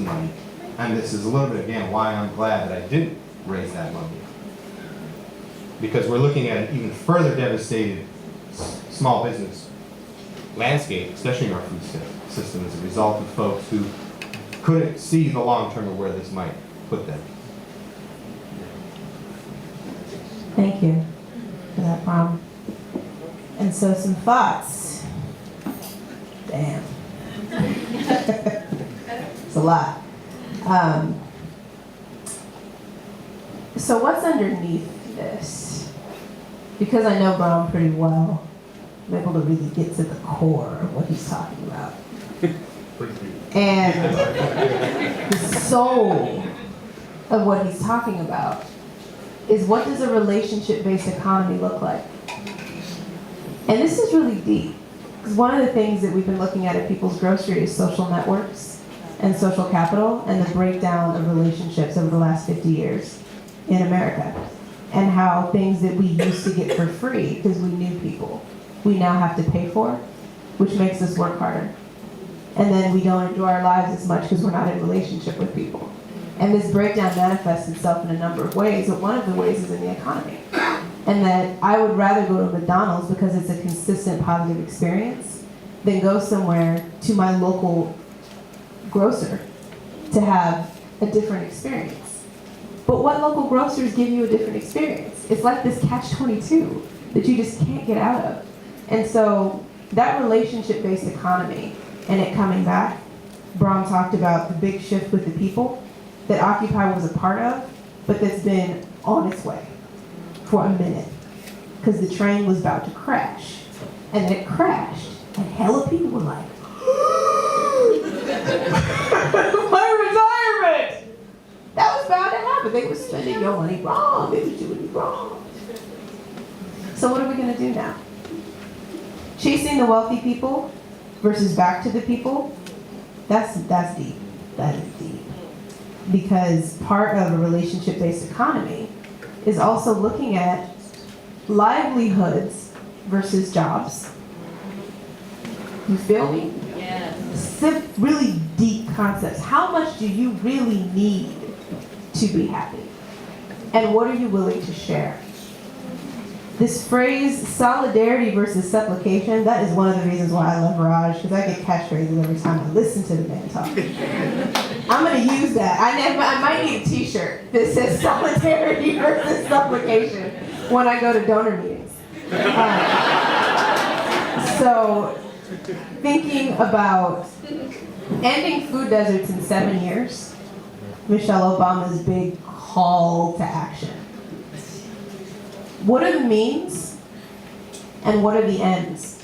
money. And this is a little bit, again, why I'm glad that I didn't raise that money. Because we're looking at an even further devastated small business landscape, especially in our food system, as a result of folks who couldn't see the long term of where this might put them. Thank you for that, Brom. And so some thoughts. Damn. It's a lot. So what's underneath this? Because I know Brom pretty well, I'm able to really get to the core of what he's talking about. And the soul of what he's talking about is, what does a relationship-based economy look like? And this is really deep, because one of the things that we've been looking at People's Grocery is social networks and social capital and the breakdown of relationships over the last 50 years in America, and how things that we used to get for free because we knew people, we now have to pay for, which makes us work harder. And then we don't enjoy our lives as much because we're not in relationship with people. And this breakdown manifests itself in a number of ways, but one of the ways is in the economy. And that I would rather go to McDonald's because it's a consistent positive experience than go somewhere to my local grocer to have a different experience. But what local grocers give you a different experience? It's like this catch-22 that you just can't get out of. And so that relationship-based economy and it coming back, Brom talked about the big shift with the people that Occupy was a part of, but that's been on its way for a minute because the train was about to crash. And then it crashed, and hella people were like, my retirement! That was bound to happen. They were spending your money wrong. They were doing it wrong. So what are we gonna do now? Chasing the wealthy people versus back to the people, that's deep. That is deep. Because part of a relationship-based economy is also looking at livelihoods versus jobs. You feel me? Yes. Really deep concepts. How much do you really need to be happy? And what are you willing to share? This phrase, solidarity versus supplication, that is one of the reasons why I love Raj, because I get catchphrases every time I listen to the man talk. I'm going to use that. I might need a t-shirt that says solidarity versus supplication when I go to donor meetings. So, thinking about ending food deserts in 7 years, Michelle Obama's big call to action. What are the means and what are the ends?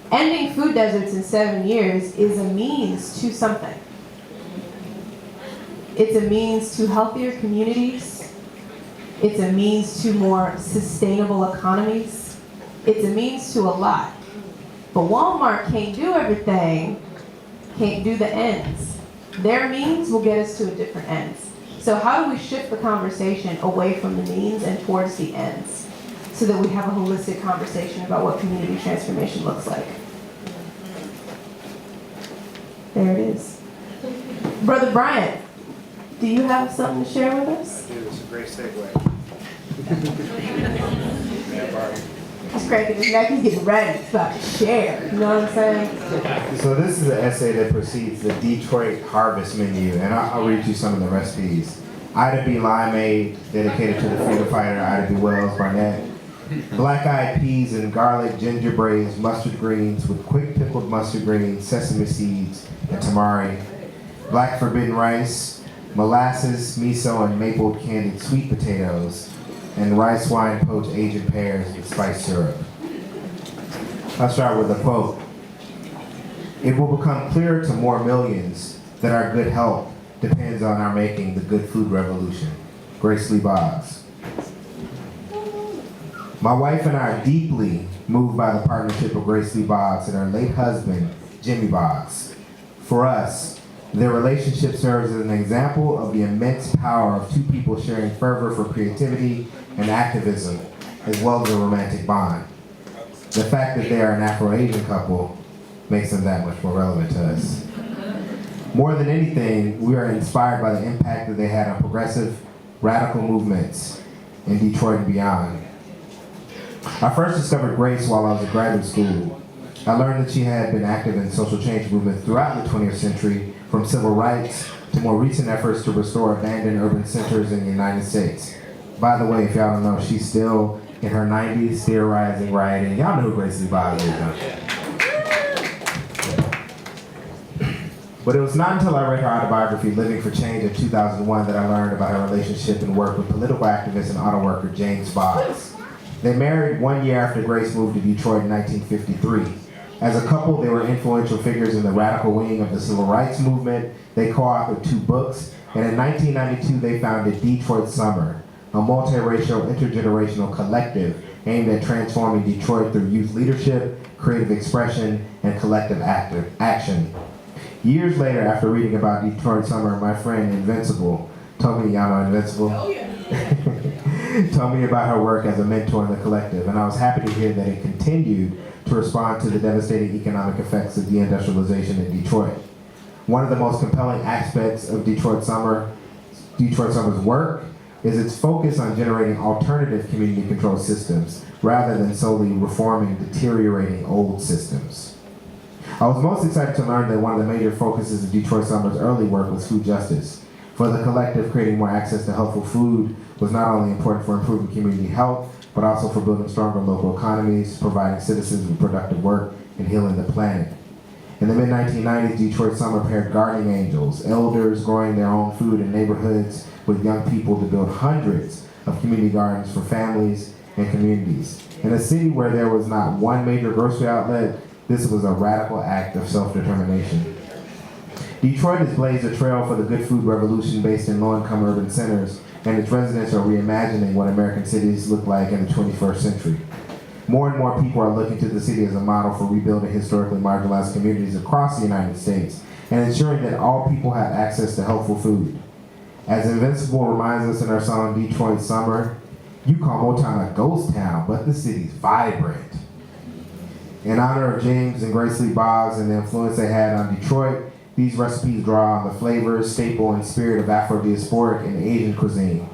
Ending food deserts in 7 years is a means to something. It's a means to healthier communities. It's a means to more sustainable economies. It's a means to a lot. But Walmart can't do everything, can't do the ends. Their means will get us to a different ends. So how do we shift the conversation away from the means and towards the ends so that we have a holistic conversation about what community transformation looks like? There it is. Brother Bryant, do you have something to share with us? I do. It's a great segue. He's cracking his neck, he's getting ready. He's about to share. You know what I'm saying? So this is an essay that precedes the Detroit Harvest Menu, and I'll read you some of the recipes. Ida B. Limeade, dedicated to the freedom fighter Ida B. Wells Barnett. Black-eyed peas and garlic ginger braised mustard greens with quick pickled mustard greens, sesame seeds, and tamari. Black forbidden rice, molasses, miso, and maple candied sweet potatoes, and rice wine poached Asian pears with spiced syrup. I'll start with a quote. It will become clearer to more millions that our good health depends on our making the good food revolution. Grace Lee Boggs. My wife and I are deeply moved by the partnership of Grace Lee Boggs and her late husband, Jimmy Boggs. For us, their relationship serves as an example of the immense power of two people sharing fervor for creativity and activism, as well as a romantic bond. The fact that they are an Afro-Asian couple makes them that much more relevant to us. More than anything, we are inspired by the impact that they had on progressive, radical movements in Detroit and beyond. I first discovered Grace while I was in graduate school. I learned that she had been active in social change movements throughout the 20th century, from civil rights to more recent efforts to restore abandoned urban centers in the United States. By the way, if y'all don't know, she's still in her 90s, theorizing, rioting. Y'all know who Grace Lee Boggs is, don't you? But it was not until I read her autobiography, Living for Change, in 2001, that I learned about her relationship and work with political activist and auto worker James Boggs. They married 1 year after Grace moved to Detroit in 1953. As a couple, they were influential figures in the radical wing of the civil rights movement. They co-authored 2 books, and in 1992 they founded Detroit Summer, a multiracial, intergenerational collective aimed at transforming Detroit through youth leadership, creative expression, and collective action. Years later, after reading about Detroit Summer, my friend Invincible told me, y'all know Invincible? Oh, yeah. Told me about her work as a mentor in the collective, and I was happy to hear that it continued to respond to the devastating economic effects of deindustrialization in Detroit. One of the most compelling aspects of Detroit Summer's work is its focus on generating alternative community control systems rather than solely reforming deteriorating old systems. I was most excited to learn that one of the major focuses of Detroit Summer's early work was food justice. For the collective, creating more access to healthful food was not only important for improving community health, but also for building stronger local economies, providing citizens with productive work, and healing the planet. In the mid-1990s, Detroit Summer paired gardening angels, elders growing their own food in neighborhoods, with young people to build hundreds of community gardens for families and communities. In a city where there was not one major grocery outlet, this was a radical act of self-determination. Detroit has blazed a trail for the good food revolution based in low-income urban centers, and its residents are reimagining what American cities look like in the 21st century. More and more people are looking to the city as a model for rebuilding historically marginalized communities across the United States and ensuring that all people have access to healthful food. As Invincible reminds us in our song Detroit Summer, you call Motown a ghost town, but the city's vibrant. In honor of James and Grace Lee Boggs and the influence they had on Detroit, these recipes draw on the flavors, staple, and spirit of Afro-diasporic and Asian cuisine.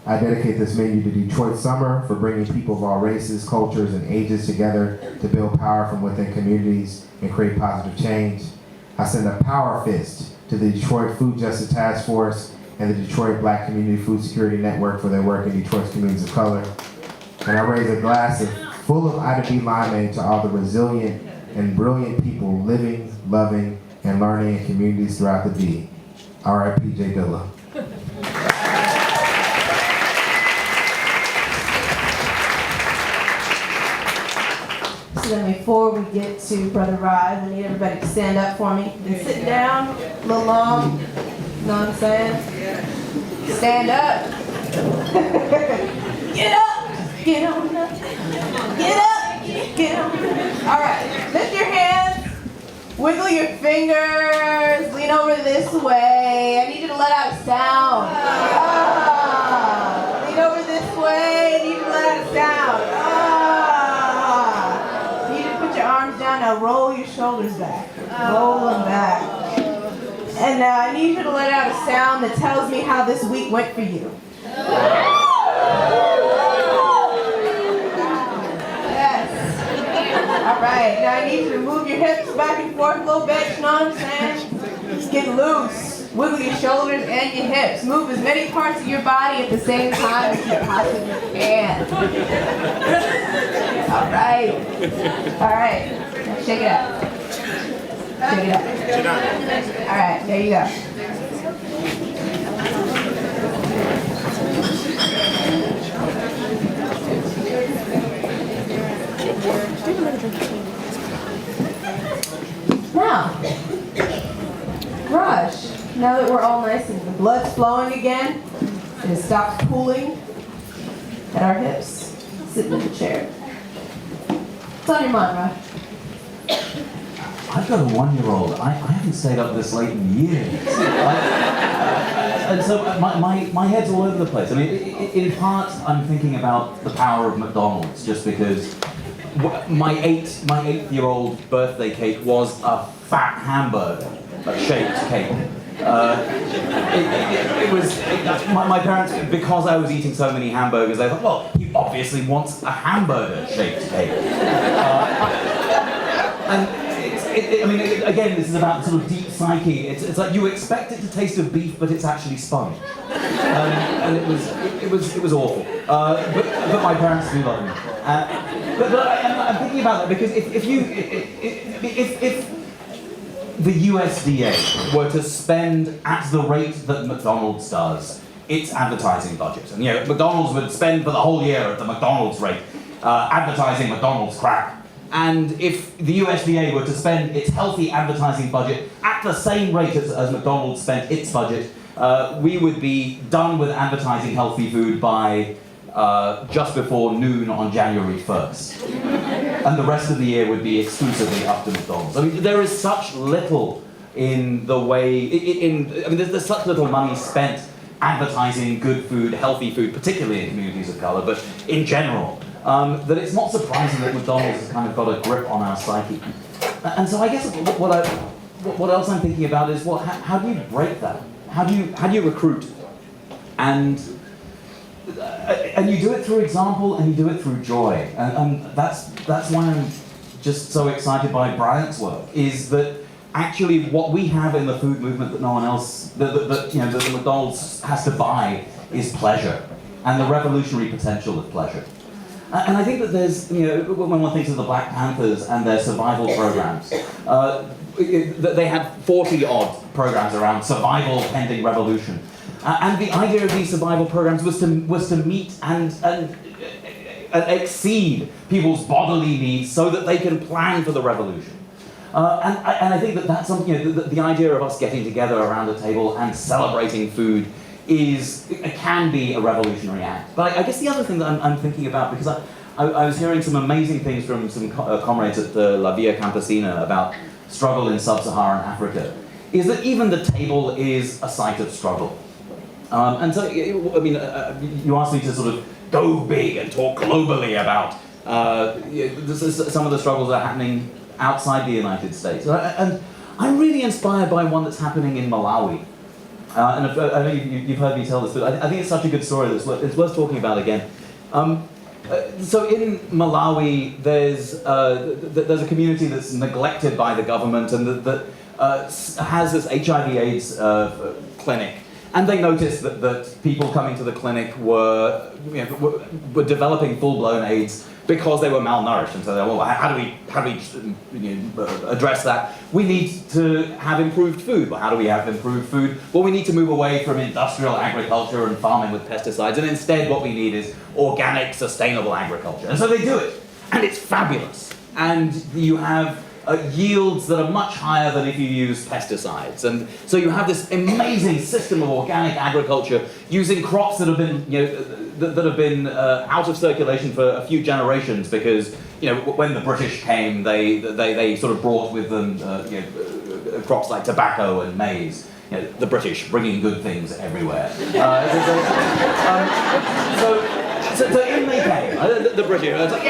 I dedicate this menu to Detroit Summer for bringing people of all races, cultures, and ages together to build power from within communities and create positive change. I send a power fist to the Detroit Food Justice Task Force and the Detroit Black Community Food Security Network for their work in Detroit's communities of color. And I raise a glass full of Ida B. Limeade to all the resilient and brilliant people living, loving, and learning in communities throughout the D. R.I.P. J. Dilla. So then before we get to Brother Rise, I need everybody to stand up for me. Been sitting down a little long, you know what I'm saying? Stand up. Get up. Get on up. Get up. Get on up. All right, lift your hands. Wiggle your fingers. Lean over this way. I need you to let out a sound. Ah. Lean over this way. I need you to let out a sound. Ah. You need to put your arms down. Now roll your shoulders back. Roll them back. And I need you to let out a sound that tells me how this week went for you. All right, now I need you to move your hips back and forth a little bit, you know what I'm saying? Just get loose. Wiggle your shoulders and your hips. Move as many parts of your body at the same time as you possibly can. All right. All right. Now shake it up. Shake it up. All right, there you go. Now, Raj, now that we're all nice and the blood's flowing again, and it stops pooling at our hips, sitting in the chair. What's on your mind, Raj? I've got a 1-year-old. I haven't stayed up this late in years. And so my head's all over the place. I mean, in part, I'm thinking about the power of McDonald's, just because my 8-year-old birthday cake was a fat hamburger, a shaped cake. My parents, because I was eating so many hamburgers, they thought, well, he obviously wants a hamburger-shaped cake. Again, this is about sort of deep psyche. It's like you expect it to taste of beef, but it's actually sponge. And it was awful. But my parents do love me. But I'm thinking about that because if the USDA were to spend at the rate that McDonald's does its advertising budget, and McDonald's would spend for the whole year at the McDonald's rate advertising McDonald's crap. And if the USDA were to spend its healthy advertising budget at the same rate as McDonald's spent its budget, we would be done with advertising healthy food by just before noon on January 1st. And the rest of the year would be exclusively up to McDonald's. I mean, there is such little in the way, there's such little money spent advertising good food, healthy food, particularly in communities of color, but in general, that it's not surprising that McDonald's has kind of got a grip on our psyche. And so I guess what else I'm thinking about is, well, how do you break that? How do you recruit? And you do it through example, and you do it through joy. And that's why I'm just so excited by Bryant's work, is that actually what we have in the food movement that no one else, that the McDonald's has to buy, is pleasure, and the revolutionary potential of pleasure. And I think that there's, when one thinks of the Black Panthers and their survival programs, they had 40-odd programs around survival pending revolution. And the idea of these survival programs was to meet and exceed people's bodily needs so that they can plan for the revolution. And I think that's something, the idea of us getting together around a table and celebrating food can be a revolutionary act. But I guess the other thing that I'm thinking about, because I was hearing some amazing things from some comrades at the La Via Campesina about struggle in sub-Saharan Africa, is that even the table is a site of struggle. And so, you asked me to sort of go big and talk globally about some of the struggles that are happening outside the United States. And I'm really inspired by one that's happening in Malawi. And I know you've heard me tell this, but I think it's such a good story that it's worth talking about again. So in Malawi, there's a community that's neglected by the government and that has this HIV/AIDS clinic. And they noticed that people coming to the clinic were developing full-blown AIDS because they were malnourished. And so they were, well, how do we address that? We need to have improved food. Well, how do we have improved food? Well, we need to move away from industrial agriculture and farming with pesticides, and instead what we need is organic, sustainable agriculture. And so they do it, and it's fabulous. And you have yields that are much higher than if you use pesticides. And so you have this amazing system of organic agriculture using crops that have been out of circulation for a few generations because when the British came, they sort of brought with them crops like tobacco and maize. The British bringing good things everywhere. So in they came, the British. It's like,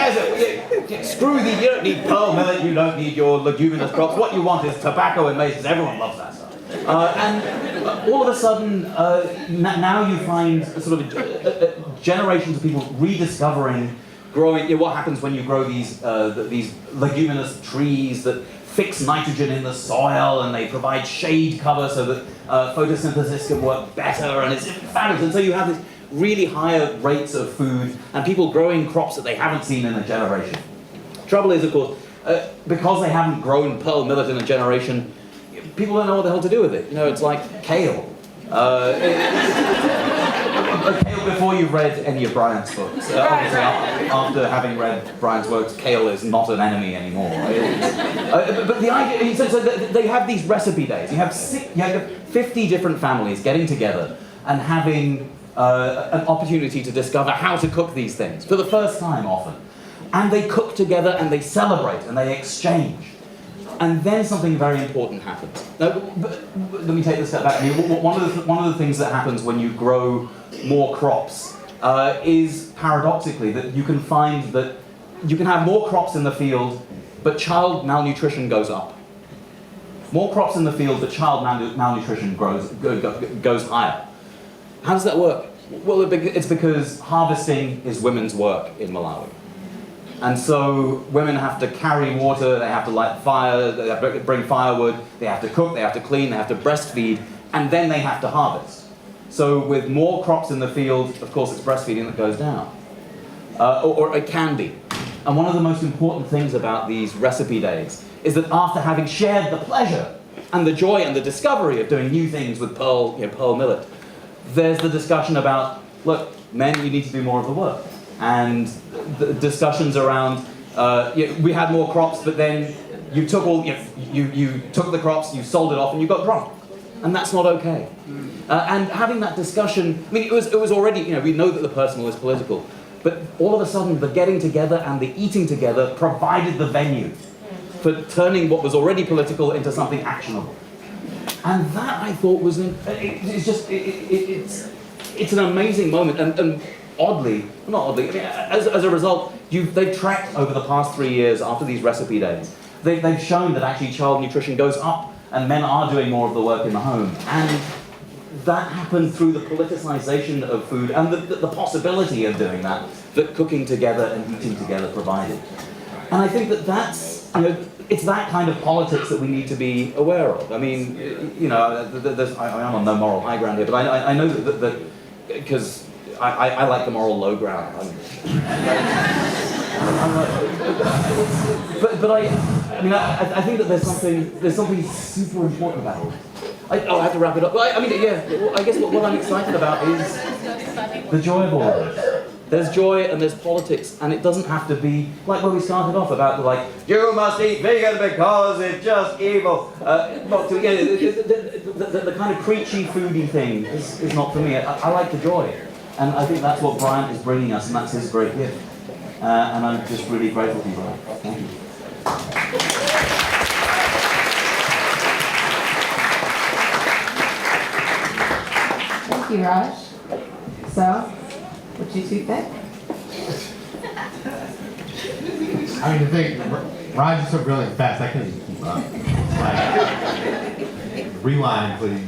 screw you don't need pearl millet, you don't need your leguminous crops. What you want is tobacco and maize, because everyone loves that stuff. And all of a sudden, now you find sort of generations of people rediscovering growing. What happens when you grow these leguminous trees that fix nitrogen in the soil and they provide shade cover so that photosynthesis can work better, and it's fabulous. And so you have this really higher rates of food and people growing crops that they haven't seen in a generation. Trouble is, of course, because they haven't grown pearl millet in a generation, people don't know what the hell to do with it. It's like kale. Kale before you've read any of Bryant's books. Obviously, after having read Bryant's works, kale is not an enemy anymore. But the idea, so they have these recipe days. You have 50 different families getting together and having an opportunity to discover how to cook these things for the first time often. And they cook together and they celebrate and they exchange. And then something very important happens. Now, let me take this step back. One of the things that happens when you grow more crops is paradoxically that you can find that you can have more crops in the field, but child malnutrition goes up. More crops in the field, but child malnutrition goes higher. How does that work? Well, it's because harvesting is women's work in Malawi. And so women have to carry water, they have to light fire, they have to bring firewood, they have to cook, they have to clean, they have to breastfeed, and then they have to harvest. So with more crops in the field, of course it's breastfeeding that goes down. Or it can be. And one of the most important things about these recipe days is that after having shared the pleasure and the joy and the discovery of doing new things with pearl millet, there's the discussion about, look, men, you need to do more of the work. And the discussions around, we had more crops, but then you took you took the crops, you sold it off, and you got drunk. And that's not okay. And having that discussion, I mean, it was already, we know that the personal is political, but all of a sudden the getting together and the eating together provided the venue for turning what was already political into something actionable. And that, I thought, was it's an amazing moment. And oddly, not oddly, I mean, as a result, they've tracked over the past 3 years after these recipe days, they've shown that actually child nutrition goes up and men are doing more of the work in the home. And that happened through the politicization of food and the possibility of doing that cooking together and eating together provided. And I think that's, it's that kind of politics that we need to be aware of. I mean, I'm on no moral high ground here, but I know that because I like the moral low ground. I think that there's something super important about it. I have to wrap it up. I guess what I'm excited about is the joy of all of this. There's joy and there's politics, and it doesn't have to be like where we started off about you must eat vegan because it's just evil. The kind of preachy, foodie thing is not for me. I like the joy, and I think that's what Bryant is bringing us, and that's his great gift. And I'm just really grateful to you, Bryant. Thank you. Thank you, Raj. So, what you two think? I mean, the thing, Raj is so brilliant fast, I can't even keep up. Rewind, please.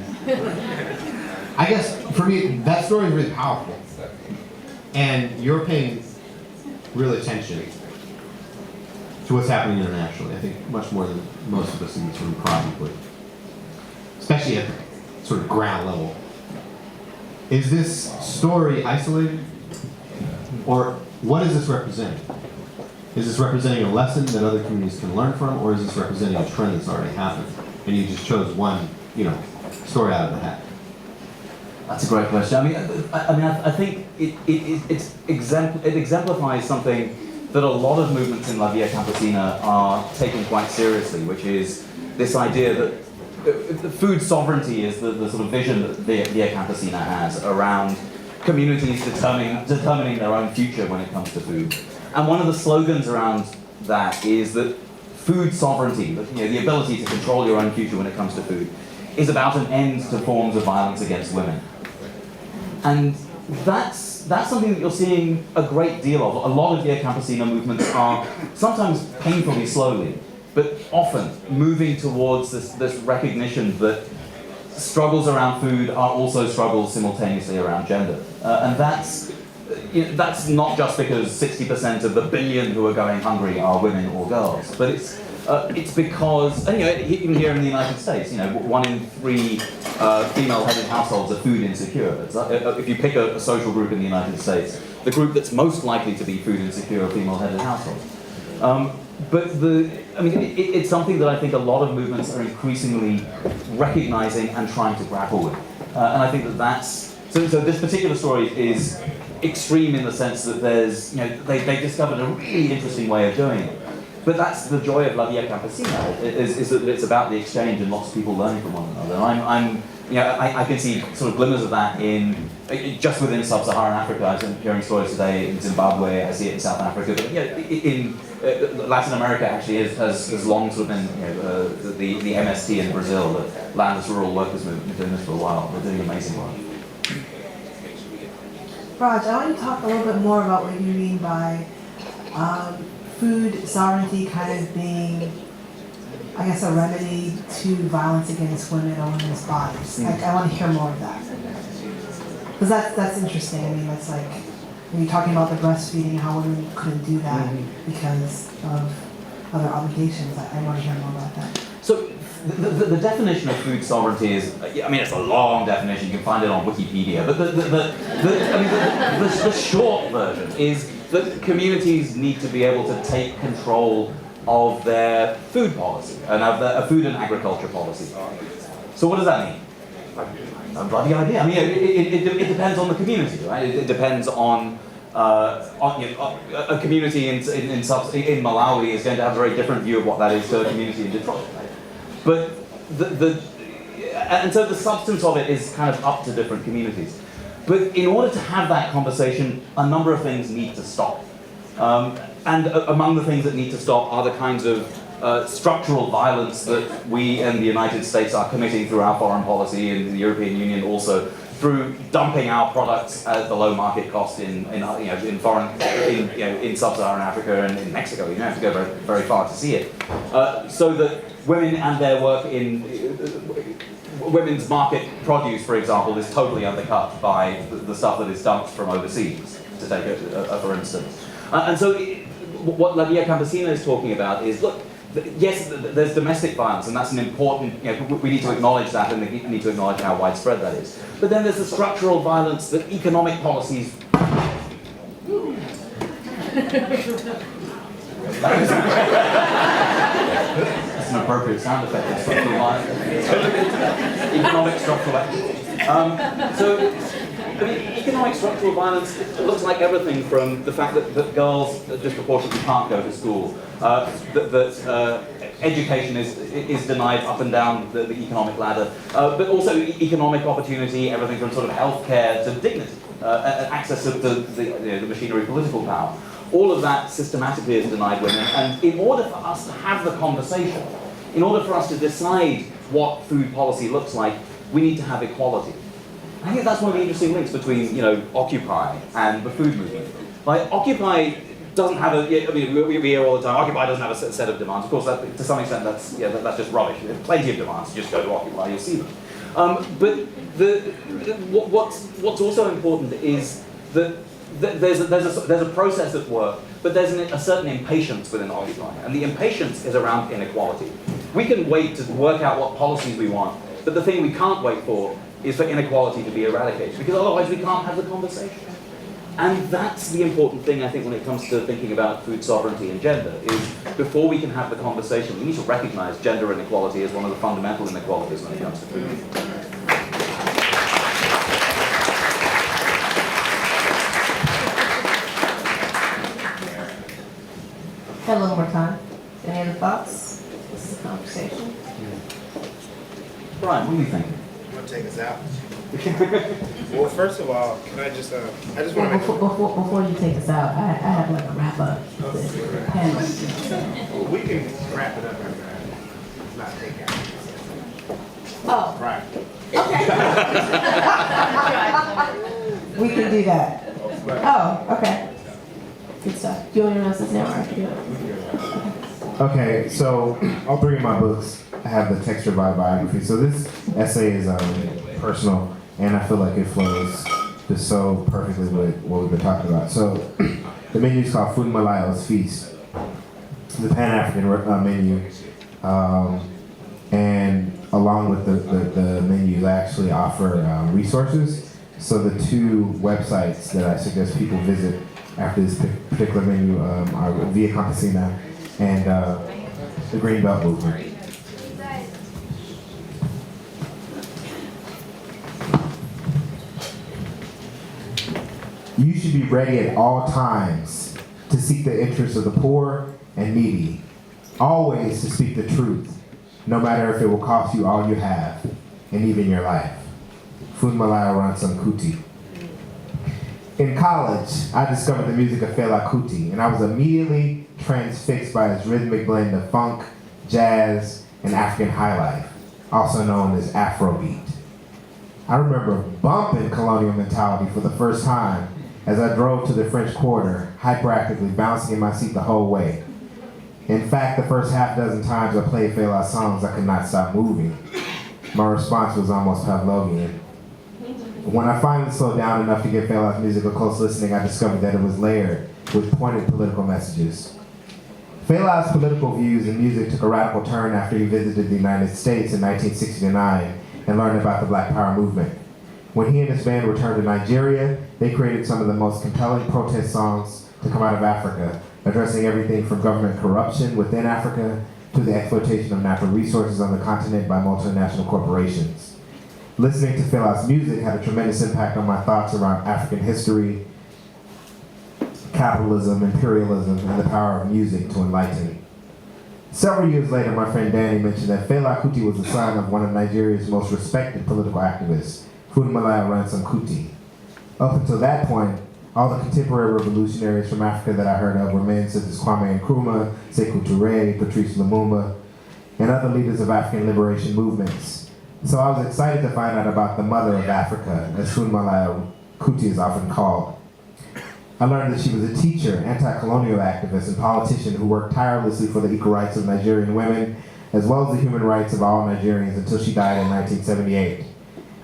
I guess, for me, that story is really powerful. And you're paying real attention to what's happening internationally. I think much more than most of us in this room probably. Especially at sort of ground level. Is this story isolated? Or what is this representing? Is this representing a lesson that other communities can learn from, or is this representing a trend that's already happened? And you just chose one, story out of the hat. That's a great question. I think it exemplifies something that a lot of movements in La Via Campesina are taking quite seriously, which is this idea that food sovereignty is the sort of vision that Via Campesina has around communities determining their own future when it comes to food. And one of the slogans around that is that food sovereignty, the ability to control your own future when it comes to food, is about an end to forms of violence against women. And that's something that you're seeing a great deal of. A lot of Via Campesina movements are sometimes painfully slowly, but often moving towards this recognition that struggles around food are also struggles simultaneously around gender. And that's not just because 60% of the billion who are going hungry are women or girls, but it's because, and even here in the United States, 1 in 3 female-headed households are food insecure. If you pick a social group in the United States, the group that's most likely to be food insecure are female-headed households. But it's something that I think a lot of movements are increasingly recognizing and trying to grapple with. And I think that's so this particular story is extreme in the sense that there's, they discovered a really interesting way of doing it. But that's the joy of La Via Campesina, is that it's about the exchange and lots of people learning from one another. And I can see sort of glimmers of that just within sub-Saharan Africa. I was hearing stories today in Zimbabwe, I see it in South Africa, but in Latin America actually has long sort of been the MST in Brazil, the Landless Rural Workers Movement, been doing this for a while. They're doing amazing work. Raj, I want you to talk a little bit more about what you mean by food sovereignty kind of being, I guess, a remedy to violence against women or women's bodies. Like, I want to hear more of that. Because that's interesting. I mean, that's like, when you're talking about the breastfeeding, how women couldn't do that because of other obligations. I want to hear more about that. So the definition of food sovereignty is, I mean, it's a long definition, you can find it on Wikipedia, but the short version is that communities need to be able to take control of their food policy, and of their food and agriculture policy. So what does that mean? A bloody idea. I mean, it depends on the community, right? It depends on a community in Malawi is going to have a very different view of what that is to a community in Detroit, right? But and so the substance of it is kind of up to different communities. But in order to have that conversation, a number of things need to stop. And among the things that need to stop are the kinds of structural violence that we in the United States are committing through our foreign policy, and the European Union also, through dumping our products at below market cost in sub-Saharan Africa and in Mexico. You don't have to go very, very far to see it. So that women and their work in women's market produce, for example, is totally undercut by the stuff that is dumped from overseas, to take a for instance. And so what La Via Campesina is talking about is, look, yes, there's domestic violence, and that's an important, we need to acknowledge that, and we need to acknowledge how widespread that is. But then there's the structural violence that economic policies... That's an appropriate sound effect, structural violence. Economic structural violence. I mean, economic structural violence looks like everything from the fact that girls disproportionately can't go to school, that education is denied up and down the economic ladder, but also economic opportunity, everything from sort of healthcare to dignity, access to the machinery of political power. All of that systematically is denied women, and in order for us to have the conversation, in order for us to decide what food policy looks like, we need to have equality. I think that's one of the interesting links between, Occupy and the food movement. Like, Occupy doesn't have I mean, we hear all the time, Occupy doesn't have a set of demands. Of course, to some extent, that's just rubbish. There's plenty of demands. Just go to Occupy, you'll see them. But what's also important is that there's a process at work, but there's a certain impatience within Occupy, and the impatience is around inequality. We can wait to work out what policies we want, but the thing we can't wait for is for inequality to be eradicated, because otherwise we can't have the conversation. And that's the important thing, I think, when it comes to thinking about food sovereignty and gender, is before we can have the conversation, we need to recognize gender inequality as one of the fundamental inequalities when it comes to food. Got a little more time. Any other thoughts? This is a conversation. Brian, what do you think? You want to take us out? Well, first of all, can I just want to make Before you take us out, I have like a wrap up. we can wrap it up after that. It's not take out. Oh, Right. okay. We can do that. Oh, okay. Good stuff. Do you want to announce this now, or I can do it? Okay, so all three of my books have the texture biography. So this essay is personal, and I feel like it flows just so perfectly with what we've been talking about. So the menu is called Food Malayo's Feast, the Pan-African menu, and along with the menus, I actually offer resources. So the two websites that I suggest people visit after this particular menu are Via Campesina and the Greenbelt Movement. You should be ready at all times to seek the interests of the poor and needy, always to speak the truth, no matter if it will cost you all you have, and even your life. Funmalaya Ransome Kuti. In college, I discovered the music of Fela Kuti, and I was immediately transfixed by his rhythmic blend of funk, jazz, and African highlife, also known as Afrobeat. I remember bumping Colonial Mentality for the first time as I drove to the French Quarter, hyperactively bouncing in my seat the whole way. In fact, the first half dozen times I played Fela's songs, I could not stop moving. My response was almost Pavlovian. When I finally slowed down enough to give Fela's music a close listening, I discovered that it was layered with pointed political messages. Fela's political views and music took a radical turn after he visited the United States in 1969 and learned about the Black Power movement. When he and his band returned to Nigeria, they created some of the most compelling protest songs to come out of Africa, addressing everything from government corruption within Africa to the exploitation of natural resources on the continent by multinational corporations. Listening to Fela's music had a tremendous impact on my thoughts around African history, capitalism, imperialism, and the power of music to enlighten. Several years later, my friend Danny mentioned that Fela Kuti was the son of one of Nigeria's most respected political activists, Funmilayo Ransome Kuti. Up until that point, all the contemporary revolutionaries from Africa that I heard of were men such as Kwame Nkrumah, Sekou Touré, Patrice Lumumba, and other leaders of African liberation movements. So I was excited to find out about the mother of Africa, as Funmilayo Kuti is often called. I learned that she was a teacher, anti-colonial activist, and politician who worked tirelessly for the equal rights of Nigerian women, as well as the human rights of all Nigerians until she died in 1978.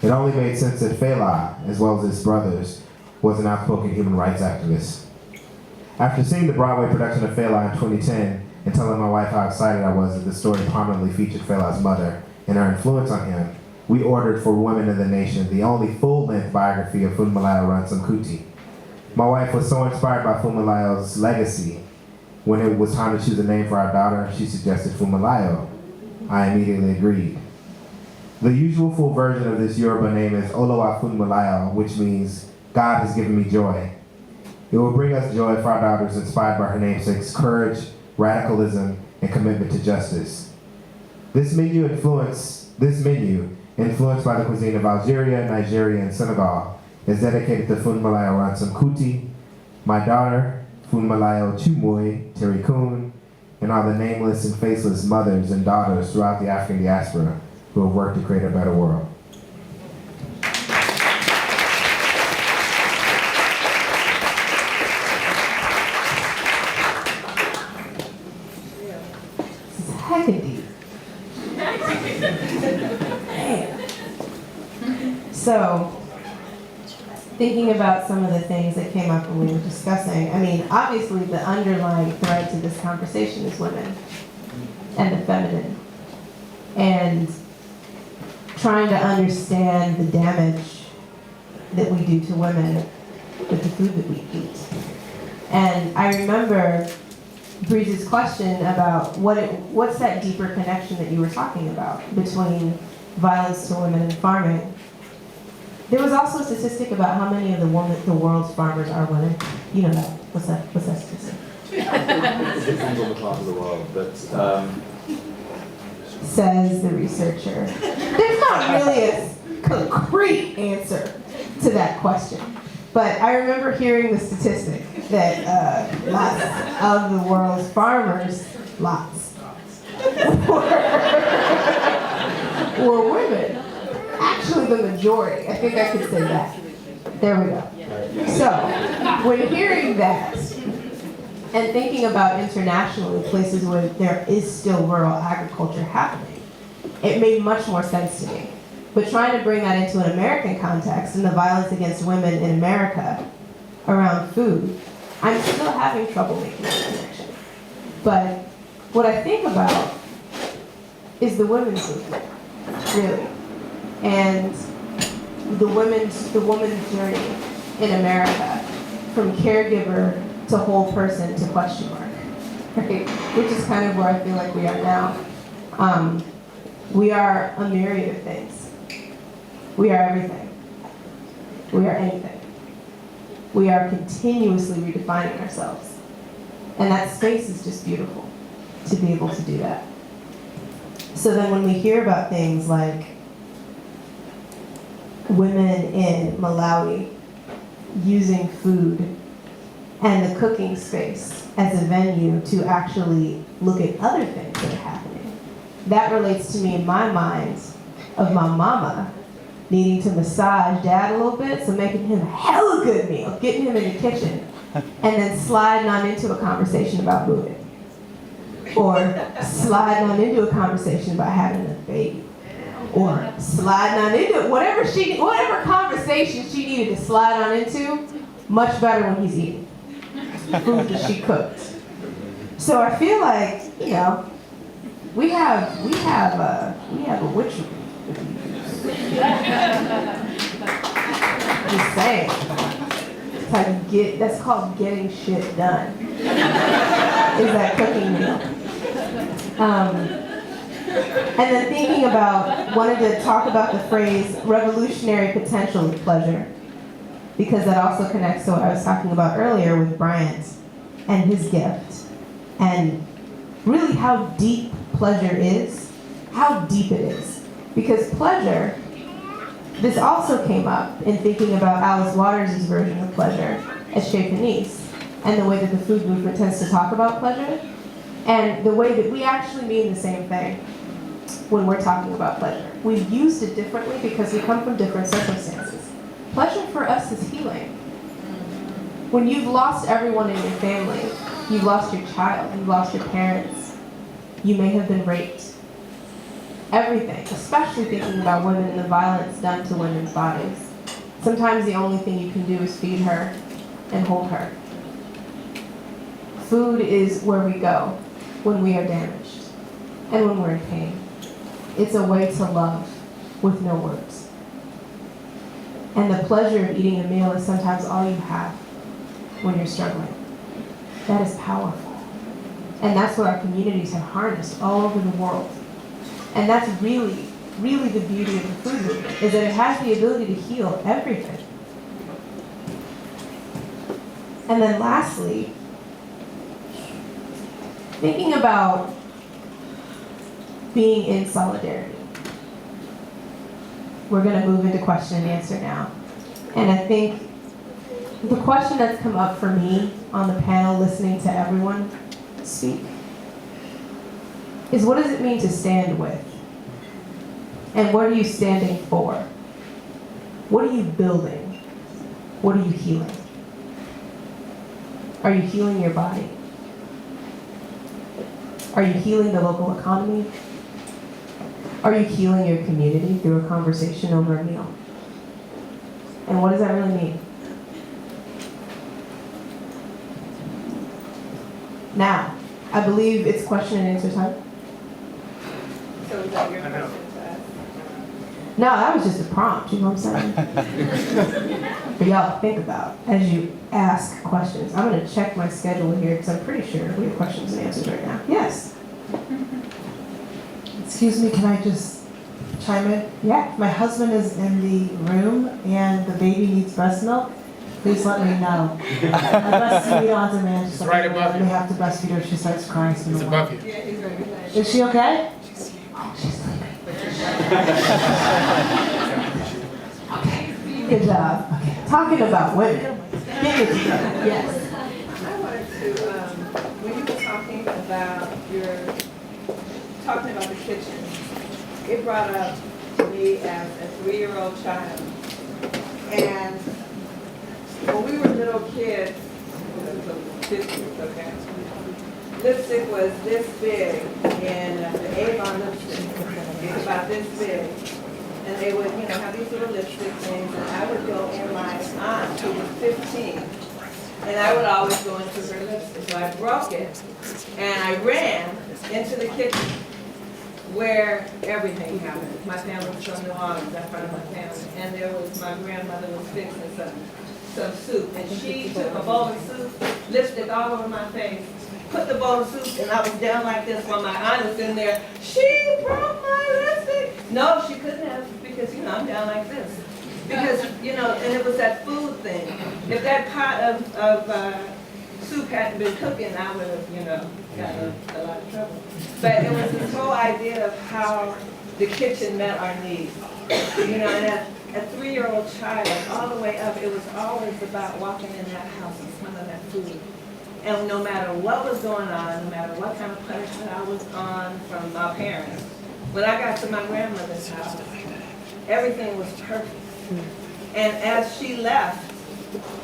It only made sense that Fela, as well as his brothers, was an outspoken human rights activist. After seeing the Broadway production of Fela in 2010 and telling my wife how excited I was that the story prominently featured Fela's mother and her influence on him, we ordered for Women in the Nation the only full-length biography of Funmilayo Ransome Kuti. My wife was so inspired by Funmilayo's legacy. When it was time to choose a name for our daughter, she suggested Funmilayo. I immediately agreed. The usual full version of this Yoruba name is Olowa Funmilayo, which means God has given me joy. It will bring us joy for our daughters inspired by her namesake's courage, radicalism, and commitment to justice. This menu, influenced by the cuisine of Algeria, Nigeria, and Senegal, is dedicated to Funmilayo Ransome Kuti, my daughter, Funmilayo Chumui Terikun, and all the nameless and faceless mothers and daughters throughout the African diaspora who have worked to create a better world. This is heckin' deep. So, thinking about some of the things that came up when we were discussing, I mean, obviously the underlying thread to this conversation is women and the feminine. And trying to understand the damage that we do to women with the food that we eat. And I remember Breeze's question about what's that deeper connection that you were talking about between violence to women and farming. There was also a statistic about how many of the world's farmers are women. You know that. What's that statistic? It depends on the part of the world, but Says the researcher. There's not really a concrete answer to that question. But I remember hearing the statistic that lots of the world's farmers, were women. Actually, the majority. I think I could say that. There we go. So, when hearing that, and thinking about internationally places where there is still rural agriculture happening, it made much more sense to me. But trying to bring that into an American context and the violence against women in America around food, I'm still having trouble making that connection. But what I think about is the women's movement, really. And the woman's journey in America, from caregiver to whole person to question mark, right? Which is kind of where I feel like we are now. We are a myriad of things. We are everything. We are anything. We are continuously redefining ourselves. And that space is just beautiful to be able to do that. So then when we hear about things like women in Malawi using food and the cooking space as a venue to actually look at other things that are happening, that relates to me in my mind of my mama needing to massage dad a little bit, so making him a hella good meal, getting him in the kitchen, and then sliding on into a conversation about moving. Or sliding on into a conversation about having a baby. Or sliding on into whatever conversation she needed to slide on into, much better when he's eating food that she cooked. So I feel like, we have a witch. Just saying. That's called getting shit done. Is that cooking meal? And then thinking about, wanted to talk about the phrase revolutionary potential of pleasure, because that also connects to what I was talking about earlier with Bryant and his gift, and really how deep pleasure is, how deep it is. Because pleasure, this also came up in thinking about Alice Waters' version of pleasure as Chez Panisse, and the way that the food movement tends to talk about pleasure, and the way that we actually mean the same thing when we're talking about pleasure. We've used it differently because we come from different circumstances. Pleasure for us is healing. When you've lost everyone in your family, you've lost your child, you've lost your parents, you may have been raped. Everything, especially thinking about women and the violence done to women's bodies. Sometimes the only thing you can do is feed her and hold her. Food is where we go when we are damaged and when we're in pain. It's a way to love with no words. And the pleasure of eating a meal is sometimes all you have when you're struggling. That is powerful. And that's what our communities have harnessed all over the world. And that's really, really the beauty of the food movement, is that it has the ability to heal everything. And then lastly, thinking about being in solidarity. We're going to move into question and answer now. And I think the question that's come up for me on the panel, listening to everyone speak, is what does it mean to stand with? And what are you standing for? What are you building? What are you healing? Are you healing your body? Are you healing the local economy? Are you healing your community through a conversation over a meal? And what does that really mean? Now, I believe it's question and answer time. So is that your question to ask? No, that was just a prompt, you know what I'm saying? For y'all to think about as you ask questions. I'm going to check my schedule here because I'm pretty sure we have questions and answers right now. Yes? Excuse me, can I just chime in? Yeah. My husband is in the room and the baby needs breast milk. Please let me know. I breastfeed on demand. It's right above you. We have to breastfeed her if she starts crying. It's above you. Yeah, he's right behind Is she okay? Good job. Okay. Talking about women. Get it together. Yes. I wanted to, when you were talking about the kitchen, it brought up to me as a 3-year-old child. And when we were little kids, okay, lipstick was this big, and the Avon lipstick was about this big. And they would, have these little lipstick things, and I would go in my aunt, who was 15, and I would always go into her lipstick. So I broke it, and I ran into the kitchen, where everything happened. My family was from New Orleans, that's part of my family, and there was, my grandmother was fixing some soup, and she took a bowl of soup, lipstick all over my face, put the bowl of soup, and I was down like this while my aunt was in there. She broke my lipstick. No, she couldn't have, because, I'm down like this. Because, and it was that food thing. If that pot of soup hadn't been cooking, I would have, gotten a lot of trouble. But it was this whole idea of how the kitchen met our needs. And as a 3-year-old child, all the way up, it was always about walking in that house and smelling that food. And no matter what was going on, no matter what kind of punishment I was on from my parents, when I got to my grandmother's house, everything was perfect. And as she left,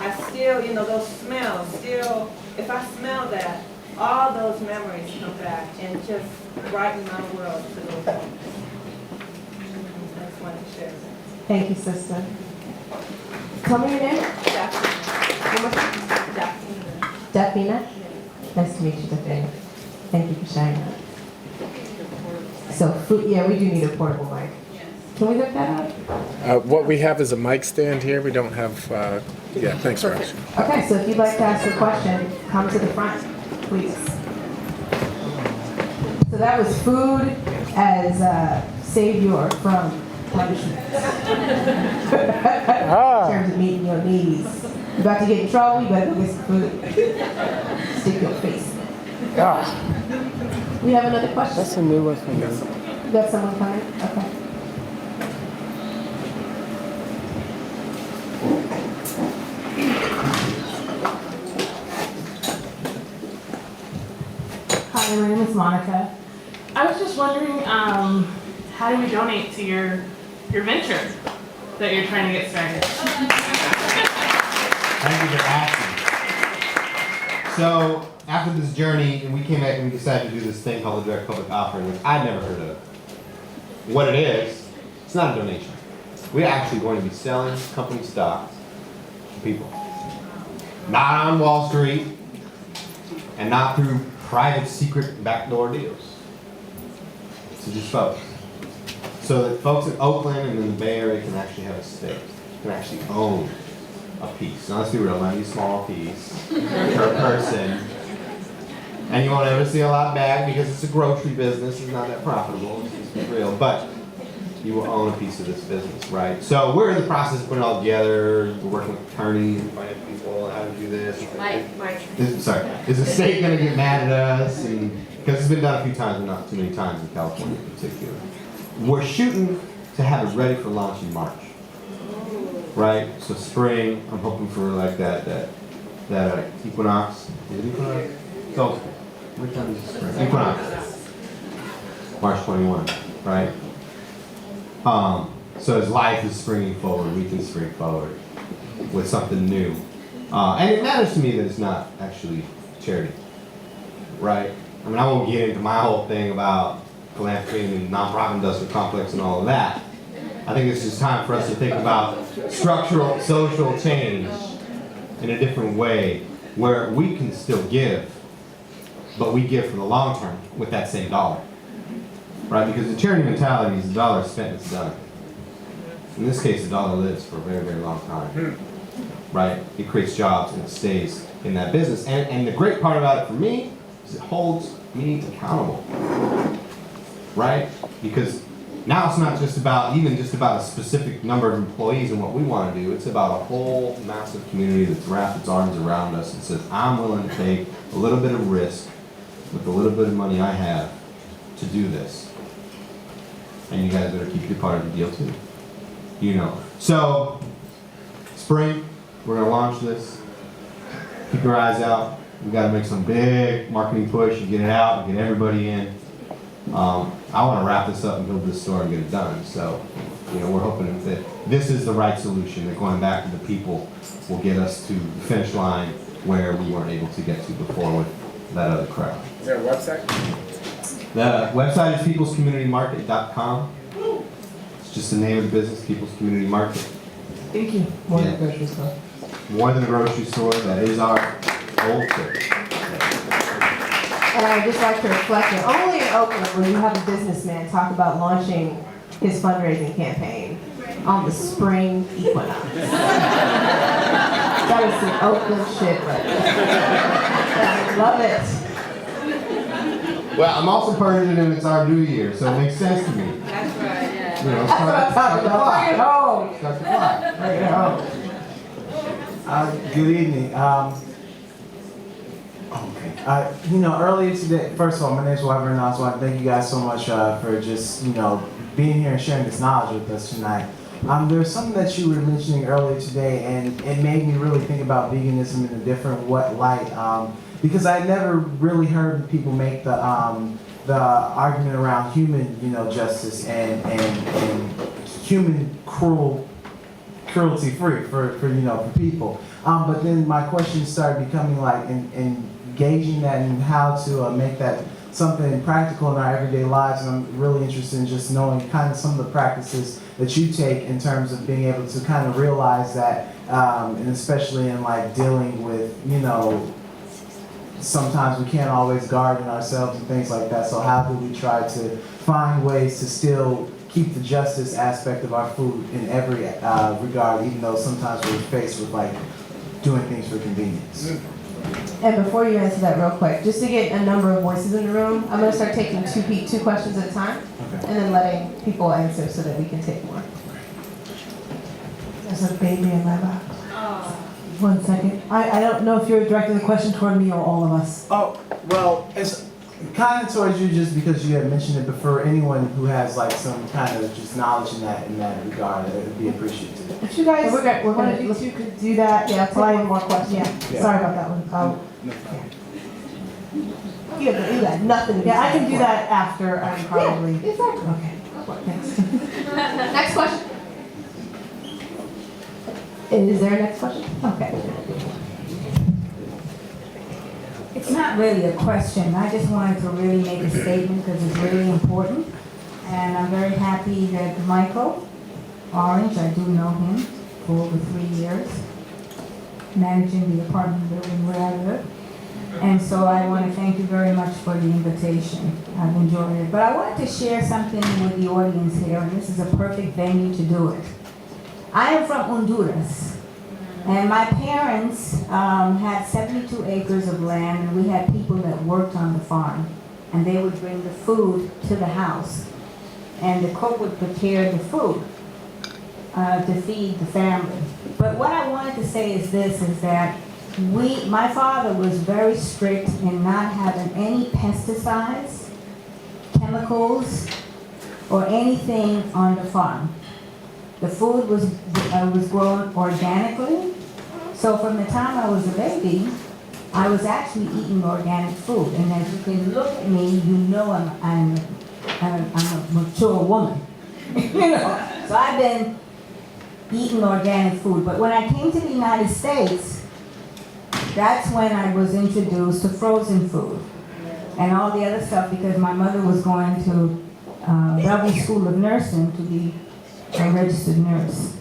I still, those smells, still, if I smell that, all those memories come back and just brighten my world to those moments. I just wanted to share that. Thank you, sister. Tell me your name. One more time. Daphina? Nice to meet you, Daphina. Thank you for sharing that. So, food, yeah, we do need a portable mic. Can we hook that up? What we have is a mic stand here. We don't have, yeah, thanks, Raj. Okay, so if you'd like to ask a question, come to the front, please. So that was food as a savior from punishment. In terms of meeting your needs. You're about to get in trouble, you better go get some food. Stick your face in it. We have another question? That's a new one for me. You got someone coming? Okay. Hi, my name is Monica. I was just wondering, how do we donate to your venture that you're trying to get started? Thank you for asking. So, after this journey, and we came back and we decided to do this thing called the direct public offering, which I'd never heard of. What it is, it's not a donation. We're actually going to be selling company stocks to people. Not on Wall Street, and not through private, secret, backdoor deals. So just folks. So that folks in Oakland and in the Bay Area can actually have a stake, can actually own a piece. Now let's be real, not a small piece per person. And you won't ever see a lot back because it's a grocery business, it's not that profitable, let's be real. But you will own a piece of this business, right? So we're in the process of putting it all together. We're working with attorneys and finding people how to do this. Mike. Is the state going to get mad at us? Because it's been done a few times, but not too many times in California in particular. We're shooting to have it ready for launch in March, right? So spring. I'm hoping for like that equinox. Is it equinox? So, what time is it spring? Equinox. March 21, right? So as life is springing forward, we can spring forward with something new. And it matters to me that it's not actually charity, right? I mean, I won't get into my whole thing about philanthropy and nonprofit industrial complex and all of that. I think it's just time for us to think about structural social change in a different way where we can still give, but we give for the long term with that same dollar. Right, because the charity mentality is the dollar spent, it's done. In this case, the dollar lives for a very, very long time. Right? It creates jobs and it stays in that business. And the great part about it for me is it holds me accountable. Right? Because now it's not just about a specific number of employees and what we want to do. It's about a whole massive community that's wrapped its arms around us and says, I'm willing to take a little bit of risk with the little bit of money I have to do this. And you guys better keep your part of the deal too. You know. So, spring, we're gonna launch this. Keep your eyes out. We gotta make some big marketing push and get it out and get everybody in. I wanna wrap this up and build this store and get it done. So, we're hoping that this is the right solution, that going back to the people will get us to the finish line where we weren't able to get to before with that other crowd. Is there a website? The website is peoplescommunitymarket.com. It's just the name of the business, People's Community Market. Thank you. More than a grocery store. More than a grocery store, that is our whole church. And I would just like to reflect that only in Oakland will you have a businessman talk about launching his fundraising campaign on the spring equinox. That is some Oakland shit right there. I love it. Well, I'm also Persian and it's our new year, so it makes sense to me. That's right, yeah. That's what I'm talking about. Bring it home. Start the clock. Bring it home. Good evening. Earlier today, first of all, my name is Wyvern Oswald. Thank you guys so much for just, being here and sharing this knowledge with us tonight. There's something that you were mentioning earlier today, and it made me really think about veganism in a different light. Because I never really heard people make the argument around human, justice and cruelty free for people. But then my questions started becoming like engaging that and how to make that something practical in our everyday lives. And I'm really interested in just knowing kind of some of the practices that you take in terms of being able to kind of realize that, and especially in like dealing with, sometimes we can't always garden ourselves and things like that. So how do we try to find ways to still keep the justice aspect of our food in every regard, even though sometimes we're faced with like doing things for convenience? And before you answer that real quick, just to get a number of voices in the room, I'm gonna start taking two questions at a time, Okay. and then letting people answer so that we can take more. There's a baby in my lap. 1 second. I don't know if you're directing the question toward me or all of us. Oh, well, it's kind of towards you just because you had mentioned it, but for anyone who has like some kind of just knowledge in that regard, it would be appreciated. If you guys, We're gonna- one of you two could do that. Yeah, I'll take while I- one more question. Yeah, sorry about that one. You got nothing to be Yeah, I can said do for. that after I'm probably. Yeah, exactly. Okay, thanks. Next question. Is there a next question? Okay. It's not really a question. I just wanted to really make a statement because it's really important. And I'm very happy that Michael Orange, I do know him for over 3 years, managing the apartment building where I live. And so I want to thank you very much for the invitation. I've enjoyed it. But I wanted to share something with the audience here, and this is a perfect venue to do it. I am from Honduras. And my parents had 72 acres of land, and we had people that worked on the farm. And they would bring the food to the house. And the cook would prepare the food to feed the family. But what I wanted to say is this, is that my father was very strict in not having any pesticides, chemicals, or anything on the farm. The food was grown organically. So from the time I was a baby, I was actually eating organic food. And as you can look at me, you know I'm a mature woman. So I've been eating organic food. But when I came to the United States, that's when I was introduced to frozen food and all the other stuff, because my mother was going to Bellevue School of Nursing to be a registered nurse.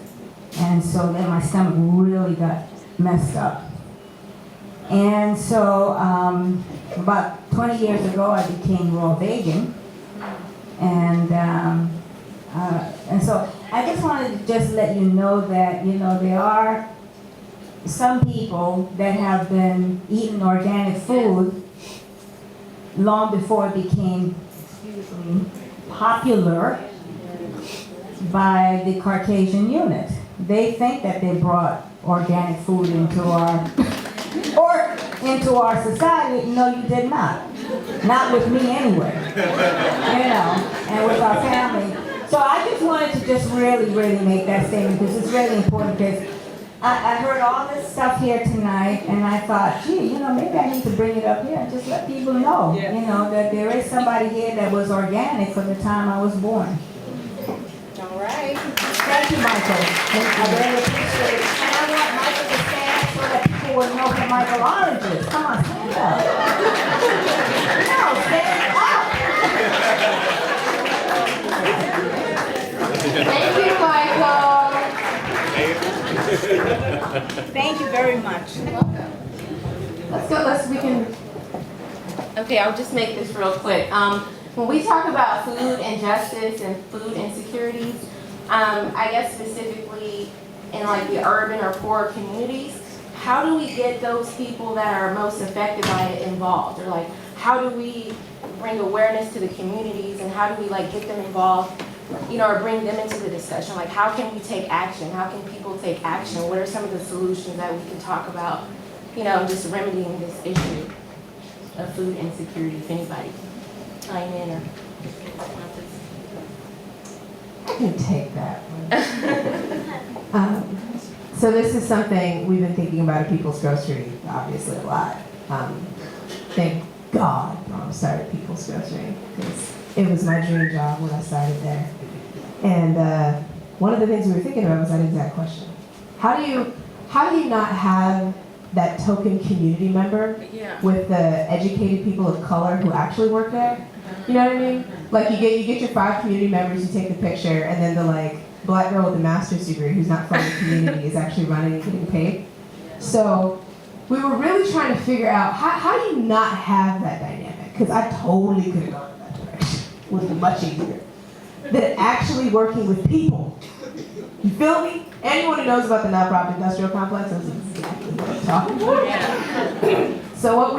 And so then my stomach really got messed up. And so about 20 years ago, I became raw vegan. And so I just wanted to just let you know that, there are some people that have been eating organic food long before it became, popular by the Caucasian unit. They think that they brought organic food into our society. No, you did not. Not with me anyway. And with our family. So I just wanted to just really, really make that statement because it's really important, because I heard all this stuff here tonight and I thought, gee, maybe I need to bring it up here and just let people know, that there is somebody here that was organic from the time I was born. All right. Thank you, Michael. I really appreciate it. And I want Michael to stand so that people will know who Michael Orange is. Come on, stand up. No, stand up. Thank you, Michael. Thank you very much. Let's go, we can. Okay, I'll just make this real quick. When we talk about food injustice and food insecurities, I guess specifically in like the urban or poor communities, how do we get those people that are most affected by it involved? Or like, how do we bring awareness to the communities, and how do we like get them involved, or bring them into the discussion? Like, how can we take action? How can people take action? What are some of the solutions that we can talk about, just remedying this issue of food insecurity, if anybody chime in or. I can take that one. So this is something we've been thinking about at People's Grocery, obviously, a lot. Thank God Mom started People's Grocery, because it was my dream job when I started there. And one of the things we were thinking about was that exact question. How do you not have that token community member Yeah. with the educated people of color who actually work there? You know what I mean? Like you get your 5 community members, you take the picture, and then the like black girl with a master's degree who's not from the community is actually running and getting paid. So we were really trying to figure out how do you not have that dynamic? Because I totally could have gone in that direction. It would be much easier. Than actually working with people. You feel me? Anyone who knows about the nonprofit industrial complex knows exactly what I'm talking about. Yeah. So what